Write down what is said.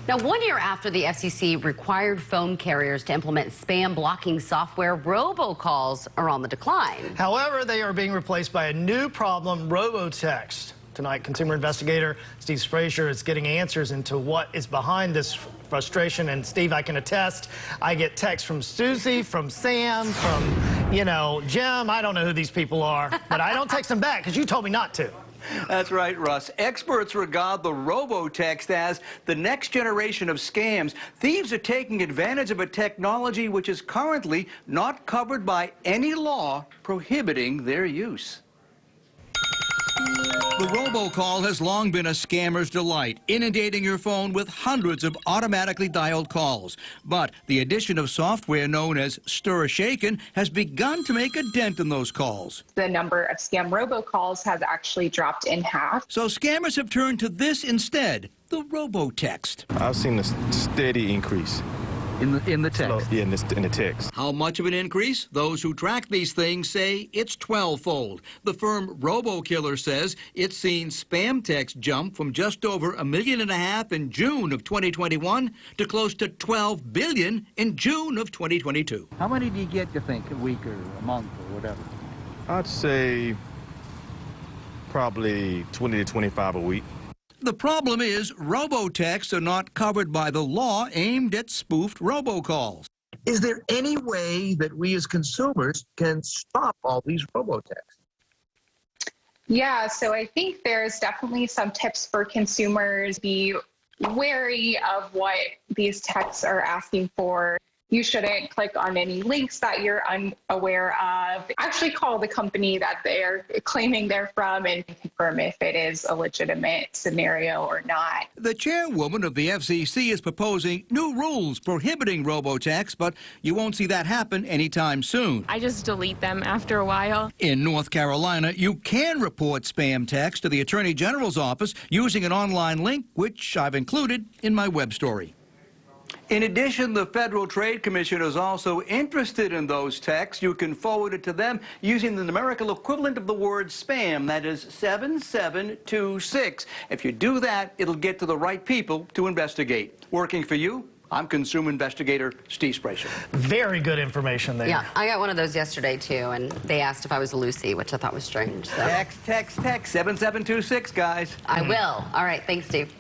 Now, 1 year after the FCC required phone carriers to implement spam blocking software, robocalls are on the decline. However, they are being replaced by a new problem, robotexts. Tonight, consumer investigator Steve Frazier is getting answers into what is behind this frustration. And Steve, I can attest, I get texts from Susie, from Sam, from, Jim. I don't know who these people are, but I don't text them back because you told me not to. That's right, Russ. Experts regard the robotext as the next generation of scams. Thieves are taking advantage of a technology which is currently not covered by any law prohibiting their use. The robocall has long been a scammer's delight, inundating your phone with hundreds of automatically dialed calls. But the addition of software known as Stir-Shaken has begun to make a dent in those calls. The number of scam robocalls has actually dropped in half. So scammers have turned to this instead, the robotext. I've seen a steady increase. In the text? Yeah, in the text. How much of an increase? Those who track these things say it's 12-fold. The firm RoboKiller says it's seen spam text jump from just over 1.5 million in June of 2021 to close to 12 billion in June of 2022. How many do you get, you think, a week or a month or whatever? I'd say probably 20 to 25 a week. The problem is robotexts are not covered by the law aimed at spoofed robocalls. Is there any way that we as consumers can stop all these robotexts? Yeah, so I think there's definitely some tips for consumers. Be wary of what these texts are asking for. You shouldn't click on any links that you're unaware of. Actually call the company that they're claiming they're from and confirm if it is a legitimate scenario or not. The chairwoman of the FCC is proposing new rules prohibiting robotext, but you won't see that happen anytime soon. I just delete them after a while. In North Carolina, you can report spam text to the Attorney General's office using an online link, which I've included in my web story. In addition, the Federal Trade Commission is also interested in those texts. You can forward it to them using the numerical equivalent of the word spam, that is 7726. If you do that, it'll get to the right people to investigate. Working for you, I'm consumer investigator Steve Frazier. Very good information there. Yeah, I got one of those yesterday, too, and they asked if I was Lucy, which I thought was strange. So. Text 7726, guys. I will. All right, thanks, Steve.